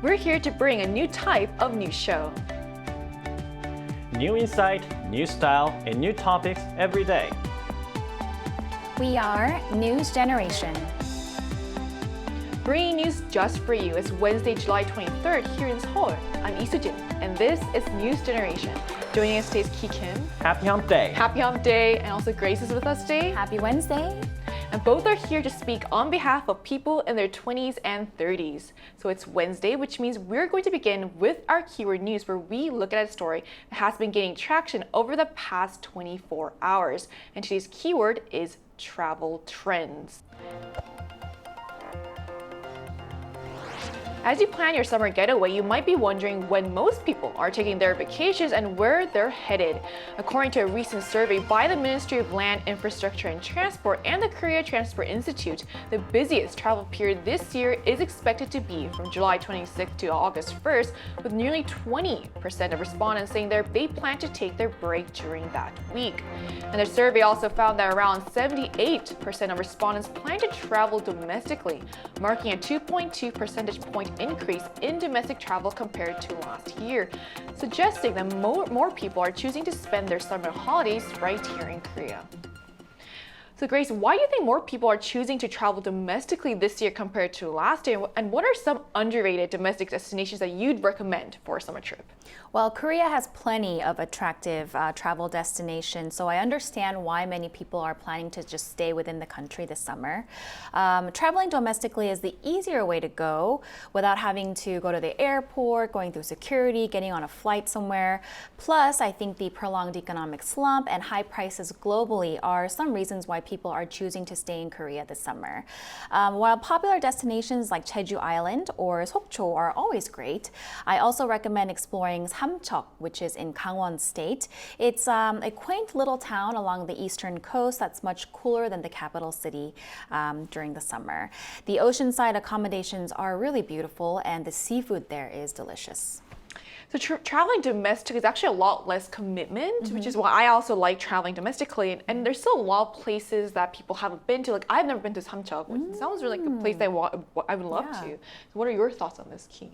we're here to bring a new type of news show. New insight, new style, and new topics every day. We are News Generation. Bringing news just for you. It's Wednesday, July 23rd here in Seoul. I'm Lee Soo-jin, and this is News Generation. Joining us today is Ki Kim. Happy Hump Day. Happy Hump Day, and also Grace is with us today. Happy Wednesday. And both are here to speak on behalf of people in their 20s and 30s. So it's Wednesday, which means we're going to begin with our keyword news, where we look at a story that has been gaining traction over the past 24 hours. And today's keyword is travel trends. As you plan your summer getaway, you might be wondering when most people are taking their vacations and where they're headed. According to a recent survey by the Ministry of Land, Infrastructure and Transport and the Korea Transport Institute, the busiest travel period this year is expected to be from July 26th to August 1st, with nearly 20% of respondents saying they plan to take their break during that week. And the survey also found that around 78% of respondents plan to travel domestically, marking a 2.2 percentage point increase in domestic travel compared to last year, suggesting that more people are choosing to spend their summer holidays right here in Korea. So Grace, why do you think more people are choosing to travel domestically this year compared to last year? And what are some underrated domestic destinations that you'd recommend for a summer trip? Well, Korea has plenty of attractive travel destinations, so I understand why many people are planning to just stay within the country this summer. Traveling domestically is the easier way to go without having to go to the airport, going through security, getting on a flight somewhere. Plus, I think the prolonged economic slump and high prices globally are some reasons why people are choosing to stay in Korea this summer. While popular destinations like Jeju Island or Sokcho are always great, I also recommend exploring Samcheok, which is in Gangwon State. It's a quaint little town along the eastern coast that's much cooler than the capital city during the summer. The oceanside accommodations are really beautiful and the seafood there is delicious. So traveling domestic is actually a lot less commitment, which is why I also like traveling domestically. And there's still a lot of places that people haven't been to. Like, I've never been to Samcheok, which sounds really like a place I would love to. So what are your thoughts on this, Ki?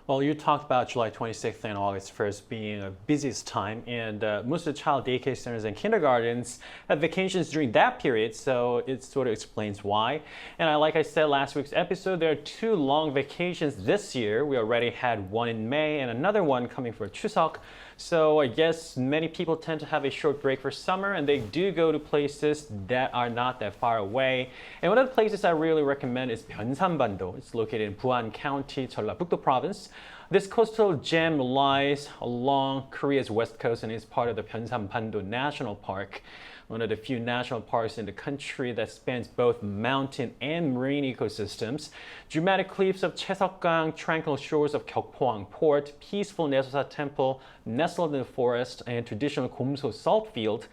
Well, you talked about July 26th and August 1st being the busiest time, and most of the child daycare centers and kindergartens have vacations during that period, so it sort of explains why. And like I said last week's episode, there are two long vacations this year. We already had one in May and another one coming for Chuseok. So I guess many people tend to have a short break for summer, and they do go to places that are not that far away. And one of the places I really recommend is Pyeonsanbando. It's located in Busan County, Jeollabuk-do Province. This coastal gem lies along Korea's west coast and is part of the Pyeonsanbando National Park, one of the few national parks in the country that spans both mountain and marine ecosystems. Dramatic cliffs of Cheseokgang, tranquil shores of Gyeokpoang Port, peaceful Naesosa Temple nestled in the forest, and traditional Gomso salt field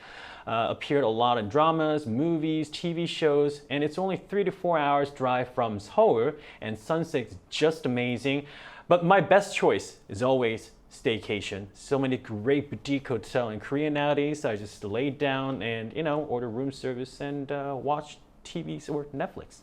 appeared a lot in dramas, movies, TV shows, and it's only 3 to 4 hours drive from Seoul, and sunset's just amazing. But my best choice is always staycation. So many great boutique hotels in Korea nowadays. I just lay down and, order room service and watch TVs or Netflix.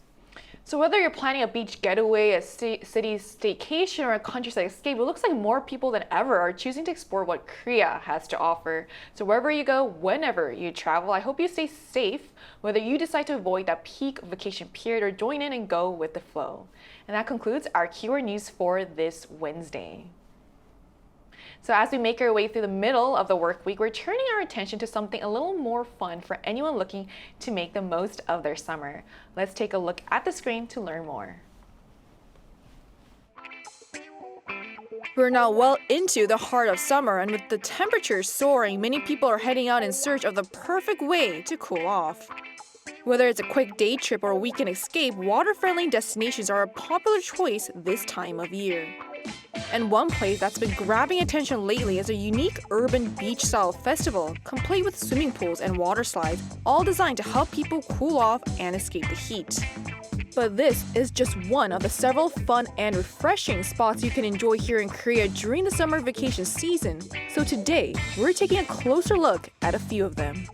So whether you're planning a beach getaway, a city staycation, or a countryside escape, it looks like more people than ever are choosing to explore what Korea has to offer. So wherever you go, whenever you travel, I hope you stay safe, whether you decide to avoid that peak vacation period or join in and go with the flow. And that concludes our keyword news for this Wednesday. So as we make our way through the middle of the work week, we're turning our attention to something a little more fun for anyone looking to make the most of their summer. Let's take a look at the screen to learn more. We're now well into the heart of summer, and with the temperatures soaring, many people are heading out in search of the perfect way to cool off. Whether it's a quick day trip or a weekend escape, water-friendly destinations are a popular choice this time of year. And one place that's been grabbing attention lately is a unique urban beach-style festival, complete with swimming pools and water slides, all designed to help people cool off and escape the heat. But this is just one of the several fun and refreshing spots you can enjoy here in Korea during the summer vacation season. So today, we're taking a closer look at a few of them.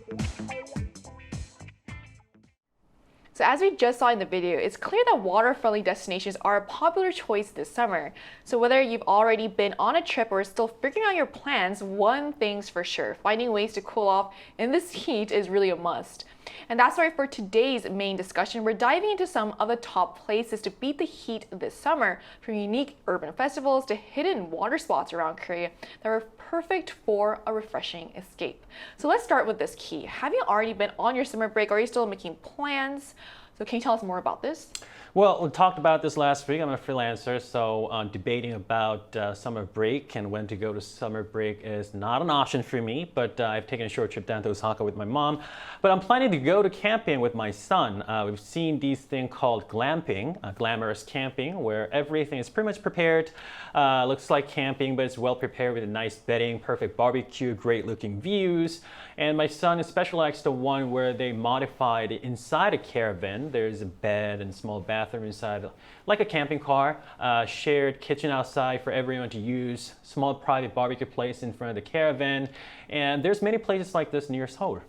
So as we just saw in the video, it's clear that water-friendly destinations are a popular choice this summer. So whether you've already been on a trip or are still figuring out your plans, one thing's for sure, finding ways to cool off in this heat is really a must. And that's why for today's main discussion, we're diving into some of the top places to beat the heat this summer, from unique urban festivals to hidden water spots around Korea that are perfect for a refreshing escape. So let's start with this key. Have you already been on your summer break, or are you still making plans? So can you tell us more about this? Well, we talked about this last week. I'm a freelancer, so debating about summer break and when to go to summer break is not an option for me, but I've taken a short trip down to Osaka with my mom. But I'm planning to go to camping with my son. We've seen these things called glamping, glamorous camping, where everything is pretty much prepared. Looks like camping, but it's well prepared with a nice bedding, perfect barbecue, great looking views. And my son especially likes the one where they modified inside a caravan. There's a bed and small bathroom inside, like a camping car, shared kitchen outside for everyone to use, small private barbecue place in front of the caravan. And there's many places like this near Seoul.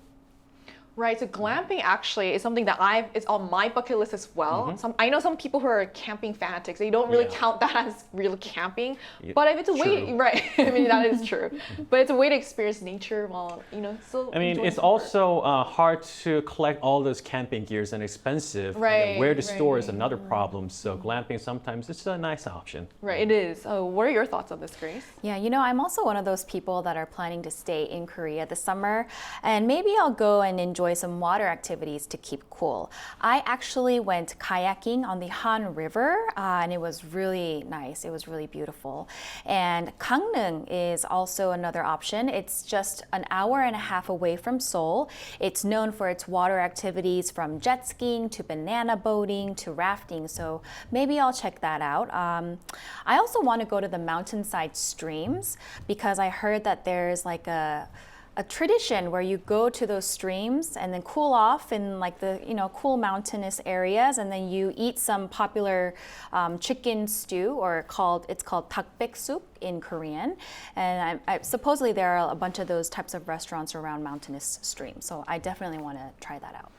Right, so glamping actually is something that it's on my bucket list as well. I know some people who are camping fanatics, they don't really count that as real camping. But if it's a way, right, I mean, that is true. But it's a way to experience nature while, still I mean, enjoying it's the work. also hard to collect all those camping gears and expensive. Right, Where to store is right. another problem. So glamping sometimes it's a nice option. Right, it is. What are your thoughts on this, Grace? Yeah, I'm also one of those people that are planning to stay in Korea this summer, and maybe I'll go and enjoy some water activities to keep cool. I actually went kayaking on the Han River, and it was really nice. It was really beautiful. And Gangneung is also another option. It's just an hour and a half away from Seoul. It's known for its water activities, from jet skiing to banana boating to rafting, so maybe I'll check that out. I also want to go to the mountainside streams because I heard that there's like a tradition where you go to those streams and then cool off in like the cool mountainous areas, and then you eat some popular chicken stew, or it's called dakbaek soup in Korean. And supposedly there are a bunch of those types of restaurants around mountainous streams, so I definitely want to try that out.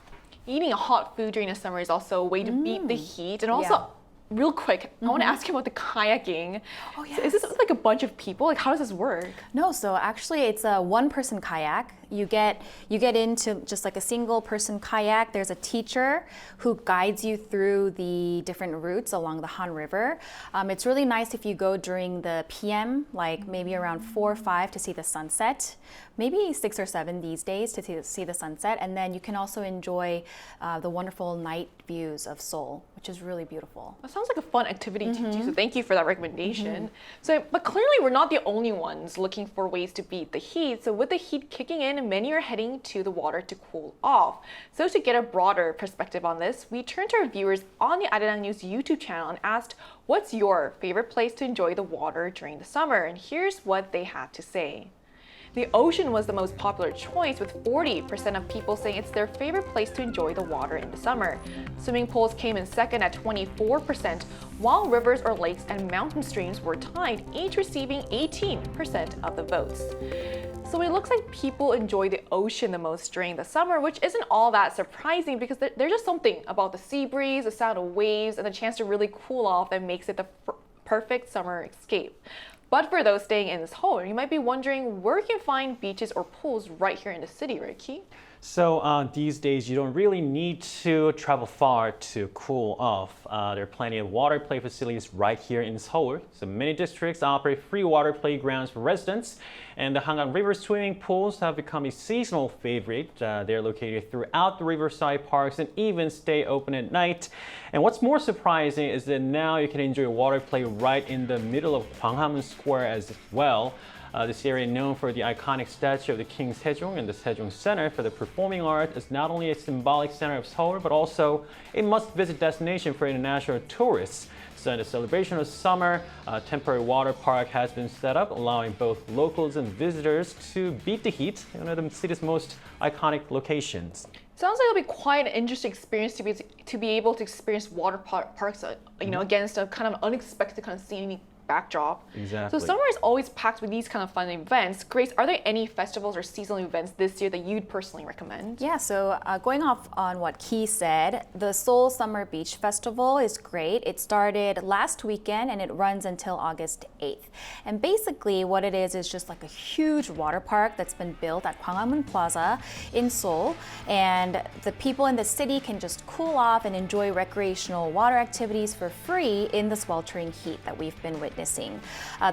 Eating hot food during the summer is also a way to beat the heat, and also. Real quick, I want to ask you about the kayaking. Oh, yes. So is this like a bunch of people? Like, how does this work? No, so actually it's a one-person kayak. You get into just like a single-person kayak. There's a teacher who guides you through the different routes along the Han River. It's really nice if you go during the PM, like maybe around 4 or 5 to see the sunset. Maybe 6 or 7 these days to see the sunset. And then you can also enjoy the wonderful night views of Seoul, which is really beautiful. That sounds like a fun activity to do, so thank you for that recommendation. But clearly we're not the only ones looking for ways to beat the heat. So with the heat kicking in, many are heading to the water to cool off. So to get a broader perspective on this, we turned to our viewers on the Arirang News YouTube channel and asked, what's your favorite place to enjoy the water during the summer? And here's what they had to say. The ocean was the most popular choice, with 40% of people saying it's their favorite place to enjoy the water in the summer. Swimming pools came in second at 24%, while rivers or lakes and mountain streams were tied, each receiving 18% of the votes. So it looks like people enjoy the ocean the most during the summer, which isn't all that surprising because there's just something about the sea breeze, the sound of waves, and the chance to really cool off that makes it the perfect summer escape. But for those staying in Seoul, you might be wondering where you can find beaches or pools right here in the city, right, Ki? So these days, you don't really need to travel far to cool off. There are plenty of water play facilities right here in Seoul. So many districts operate free water playgrounds for residents. And the Hangang River swimming pools have become a seasonal favorite. They're located throughout the riverside parks and even stay open at night. And what's more surprising is that now you can enjoy water play right in the middle of Gwanghwamun Square as well. This area, known for the iconic statue of the King Sejong and the Sejong Center for the Performing Arts, is not only a symbolic center of Seoul, but also a must-visit destination for international tourists. So in the celebration of summer, a temporary water park has been set up, allowing both locals and visitors to beat the heat in one of the city's most iconic locations. Sounds like it'll be quite an interesting experience to be able to experience water parks, against a kind of unexpected kind of scenic backdrop. Exactly. So summer is always packed with these kind of fun events. Grace, are there any festivals or seasonal events this year that you'd personally recommend? Yeah, so going off on what Key said, the Seoul Summer Beach Festival is great. It started last weekend and it runs until August 8th. And basically what it is just like a huge water park that's been built at Gwanghwamun Plaza in Seoul. And the people in the city can just cool off and enjoy recreational water activities for free in the sweltering heat that we've been witnessing.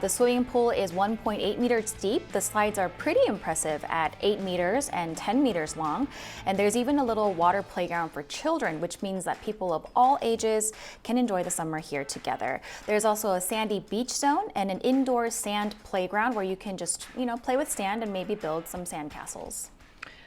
The swimming pool is 1.8 meters deep. The slides are pretty impressive at 8 meters and 10 meters long. And there's even a little water playground for children, which means that people of all ages can enjoy the summer here together. There's also a sandy beach zone and an indoor sand playground where you can just, play with sand and maybe build some sand castles.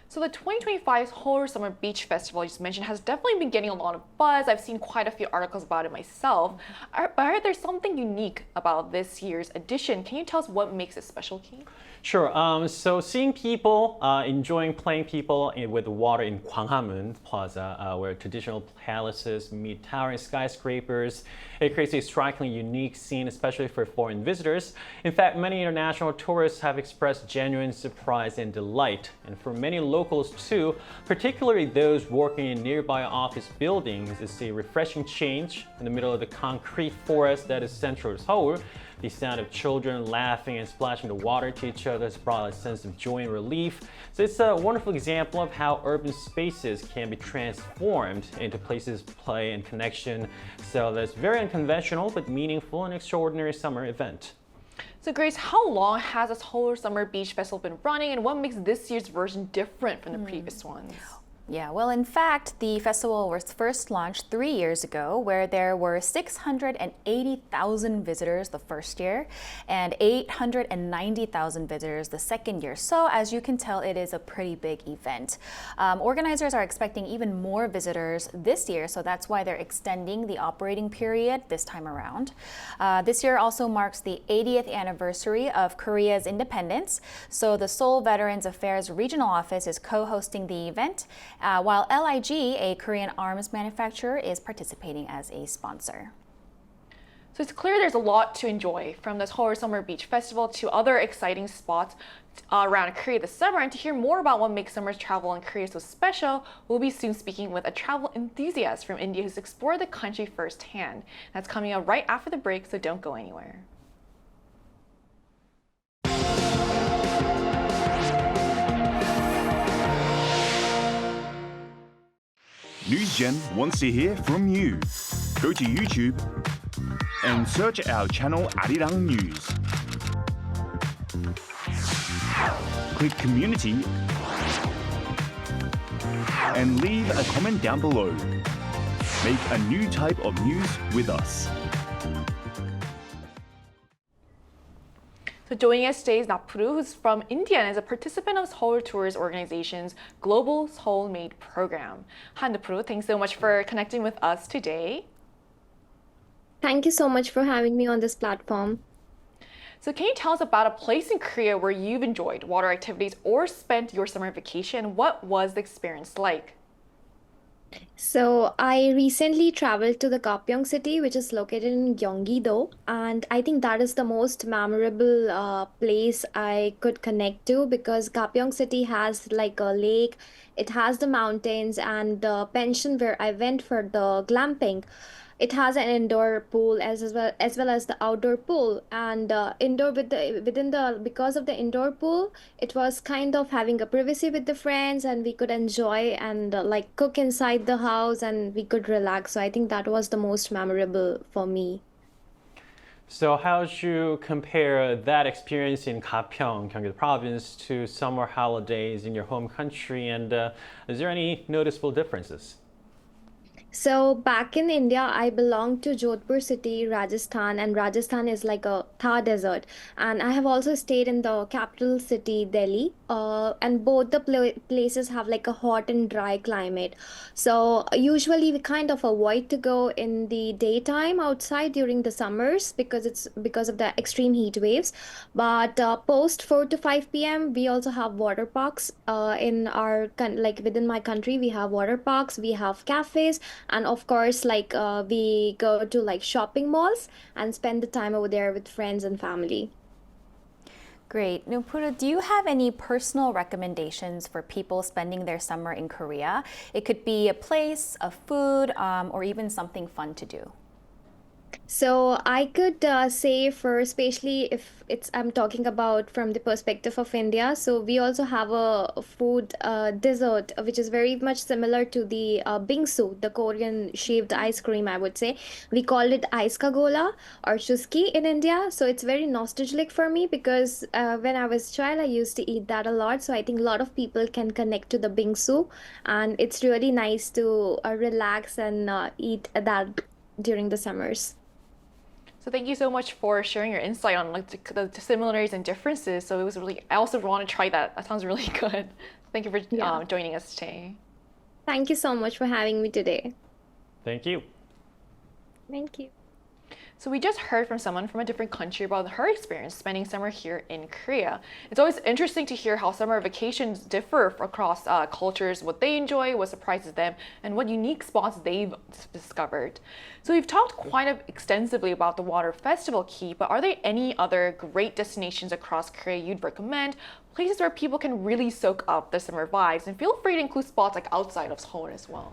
So the 2025 Seoul Summer Beach Festival you just mentioned has definitely been getting a lot of buzz. I've seen quite a few articles about it myself. But there's something unique about this year's edition. Can you tell us what makes it special, Key? Sure. So seeing people enjoying playing people with water in Gwanghwamun Plaza, where traditional palaces meet towering skyscrapers, it creates a strikingly unique scene, especially for foreign visitors. In fact, many international tourists have expressed genuine surprise and delight. And for many locals too, particularly those working in nearby office buildings, it's a refreshing change in the middle of the concrete forest that is central to Seoul. The sound of children laughing and splashing the water to each other has brought a sense of joy and relief. So it's a wonderful example of how urban spaces can be transformed into places of play and connection. So that's very unconventional but meaningful and extraordinary summer event. So Grace, how long has this Seoul Summer Beach Festival been running, and what makes this year's version different from the previous ones? Yeah, well, in fact, the festival was first launched 3 years ago, where there were 680,000 visitors the first year and 890,000 visitors the second year. So as you can tell, it is a pretty big event. Organizers are expecting even more visitors this year, so that's why they're extending the operating period this time around. This year also marks the 80th anniversary of Korea's independence, so the Seoul Veterans Affairs Regional Office is co-hosting the event, while LIG, a Korean arms manufacturer, is participating as a sponsor. So it's clear there's a lot to enjoy, from this Seoul Summer Beach Festival to other exciting spots around Korea this summer. And to hear more about what makes summer travel in Korea so special, we'll be soon speaking with a travel enthusiast from India who's explored the country firsthand. That's coming up right after the break, so don't go anywhere. NewsGen wants to hear from you. Go to YouTube and search our channel Arirang News. Click Community and leave a comment down below. Make a new type of news with us. So joining us today is Napuru, who's from India and is a participant of Seoul Tours Organization's Global Seoul Made program. Hi Napuru, thanks so much for connecting with us today. Thank you so much for having me on this platform. So can you tell us about a place in Korea where you've enjoyed water activities or spent your summer vacation? What was the experience like? So I recently traveled to the Gapyeong city, which is located in Gyeonggi-do, and I think that is the most memorable place I could connect to, because Gapyeong city has like a lake, it has the mountains, and the pension where I went for the glamping, it has an indoor pool as well as the outdoor pool. And indoor because of the indoor pool, it was kind of having a privacy with the friends, and we could enjoy and like cook inside the house, and we could relax. So I think that was the most memorable for me. So how would you compare that experience in Gapyeong, Gyeonggi province, to summer holidays in your home country? And is there any noticeable differences? So back in India, I belong to Jodhpur city, Rajasthan, and Rajasthan is like a Thar desert. And I have also stayed in the capital city, Delhi, and both the places have like a hot and dry climate. So usually we kind of avoid to go in the daytime outside during the summers because of the extreme heat waves. But post 4 to 5 p.m., we also have water parks. Within my country, we have water parks, we have cafes, And of course, like we go to like shopping malls and spend the time over there with friends and family. Great. Nupuru, do you have any personal recommendations for people spending their summer in Korea? It could be a place, a food, or even something fun to do. So I could say for especially if it's I'm talking about from the perspective of India. So we also have a food dessert which is very much similar to the bingsu, the Korean shaved ice cream. I would say we call it ice kagola or chuski in India. So it's very nostalgic for me because when I was child, I used to eat that a lot. So I think a lot of people can connect to the bingsu, and it's really nice to relax and eat that during the summers. So thank you so much for sharing your insight on like the similarities and differences. So it was really, I also want to try that. That sounds really good. Thank you for Yeah. joining us today. Thank you so much for having me today. Thank you. Thank you. So we just heard from someone from a different country about her experience spending summer here in Korea. It's always interesting to hear how summer vacations differ across cultures, what they enjoy, what surprises them, and what unique spots they've discovered. So we've talked quite extensively about the Water Festival Key, but are there any other great destinations across Korea you'd recommend? Places where people can really soak up the summer vibes, and feel free to include spots like outside of Seoul as well.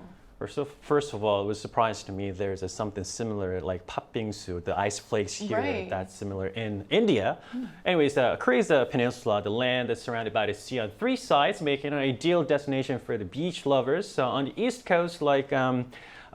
First of all, it was a surprise to me there's something similar like patbingsu, the ice flakes here, Right. that's similar in India. Anyways, Korea is a peninsula, the land that's surrounded by the sea on three sides, making it an ideal destination for the beach lovers. So on the east coast, like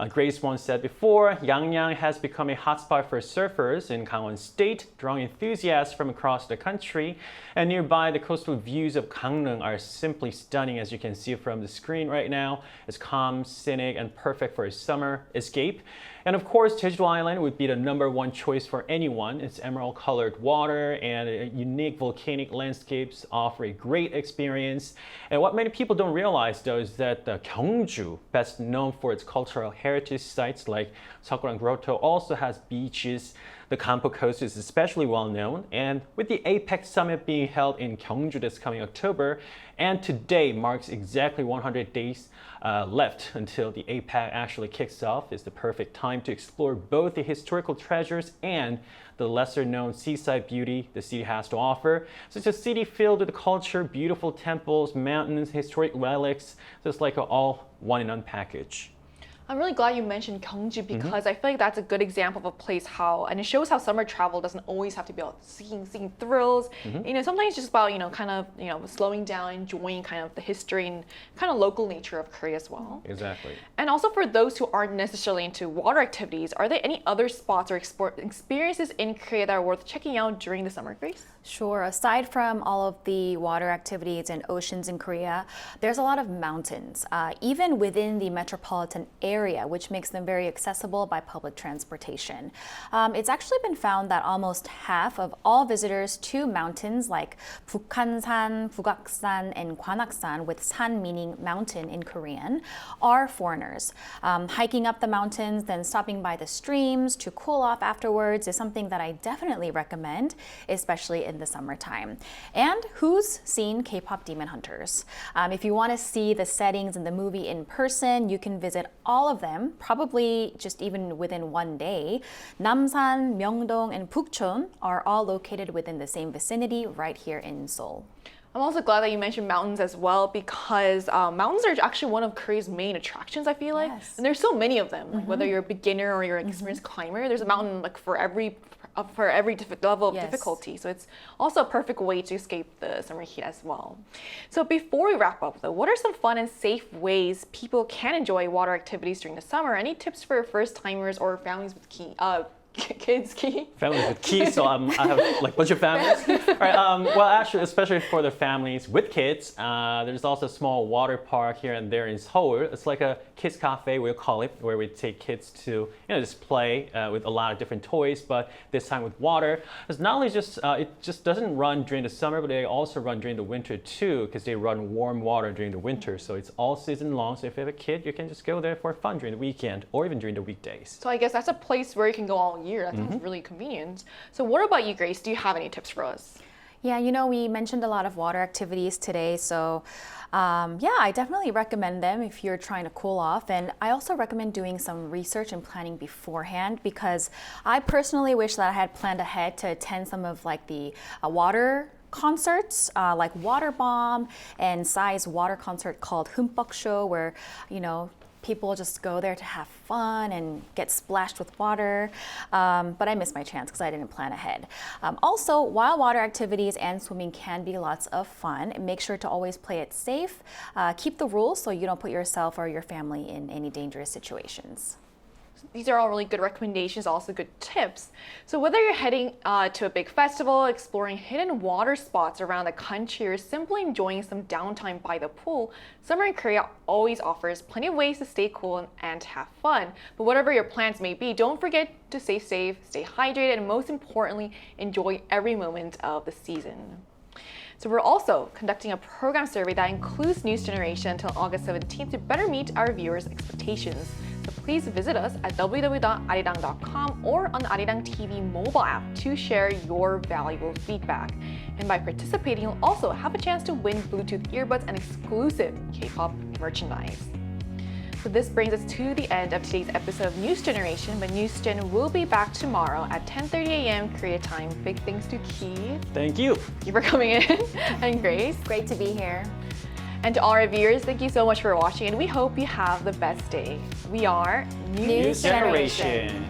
Grace once said before, Yangyang has become a hotspot for surfers in Gangwon State, drawing enthusiasts from across the country. And nearby, the coastal views of Gangneung are simply stunning, as you can see from the screen right now. It's calm, scenic, and perfect for a summer escape. And of course, Jeju Island would be the #1 choice for anyone. Its emerald-colored water and unique volcanic landscapes offer a great experience. And what many people don't realize, though, is that Gyeongju, best known for its cultural heritage sites like Seokguang Grotto, also has beaches. The Kampo Coast is especially well known, and with the APEC summit being held in Gyeongju this coming October, and today marks exactly 100 days left until the APEC actually kicks off, is the perfect time to explore both the historical treasures and the lesser-known seaside beauty the city has to offer. So it's a city filled with culture, beautiful temples, mountains, historic relics, just like an all-one-in-one package. I'm really glad you mentioned Gyeongju because I feel like that's a good example of a place and it shows how summer travel doesn't always have to be about seeking thrills. You know, sometimes it's just about, slowing down, enjoying kind of the history and kind of local nature of Korea as well. Exactly. And also for those who aren't necessarily into water activities, are there any other spots or experiences in Korea that are worth checking out during the summer, Grace? Sure. Aside from all of the water activities and oceans in Korea, there's a lot of mountains, even within the metropolitan area, which makes them very accessible by public transportation. It's actually been found that almost half of all visitors to mountains like Bukhansan, Bugaksan, and Gwanaksan, with san meaning mountain in Korean, are foreigners. Hiking up the mountains, then stopping by the streams to cool off afterwards is something that I definitely recommend, especially in the summertime. And who's seen K-pop Demon Hunters? If you want to see the settings in the movie in person, you can visit all of them, probably just even within one day. Namsan, Myeongdong, and Pukchon are all located within the same vicinity right here in Seoul. I'm also glad that you mentioned mountains as well because mountains are actually one of Korea's main attractions, I feel like. Yes. And there's so many of them. Like whether you're a beginner or you're an experienced climber, there's a mountain like for every level of Yes. difficulty. So it's also a perfect way to escape the summer heat as well. So before we wrap up though, what are some fun and safe ways people can enjoy water activities during the summer? Any tips for first timers or families with kids? Families with kids, so I have like a bunch of families. All right, well, actually, especially for the families with kids, there's also a small water park here and there in Seoul. It's like a kids cafe, we'll call it, where we take kids to just play with a lot of different toys, but this time with water. It's not only just it just doesn't run during the summer, but they also run during the winter too, because they run warm water during the winter. So it's all season long. So if you have a kid, you can just go there for fun during the weekend or even during the weekdays. So I guess that's a place where you can go all year. That sounds really convenient. So what about you, Grace? Do you have any tips for us? Yeah, we mentioned a lot of water activities today, so yeah, I definitely recommend them if you're trying to cool off. And I also recommend doing some research and planning beforehand because I personally wish that I had planned ahead to attend some of like the water concerts, like Water Bomb and Psy's water concert called Humpok Show, where people just go there to have fun and get splashed with water. But I missed my chance because I didn't plan ahead. Also, while water activities and swimming can be lots of fun, make sure to always play it safe. Keep the rules so you don't put yourself or your family in any dangerous situations. These are all really good recommendations, also good tips. So whether you're heading to a big festival, exploring hidden water spots around the country, or simply enjoying some downtime by the pool, summer in Korea always offers plenty of ways to stay cool and have fun. But whatever your plans may be, don't forget to stay safe, stay hydrated, and most importantly, enjoy every moment of the season. So we're also conducting a program survey that includes News Generation until August 17th to better meet our viewers' expectations. So please visit us at www.arirang.com or on the Arirang TV mobile app to share your valuable feedback. And by participating, you'll also have a chance to win Bluetooth earbuds and exclusive K-pop merchandise. So this brings us to the end of today's episode of News Generation, but News Gen will be back tomorrow at 10:30 a.m. Korea time. Big thanks to Keith. Thank you. Thank you for coming in. And Grace. Great to be here. And to all our viewers, thank you so much for watching, and we hope you have the best day. We are News Generation.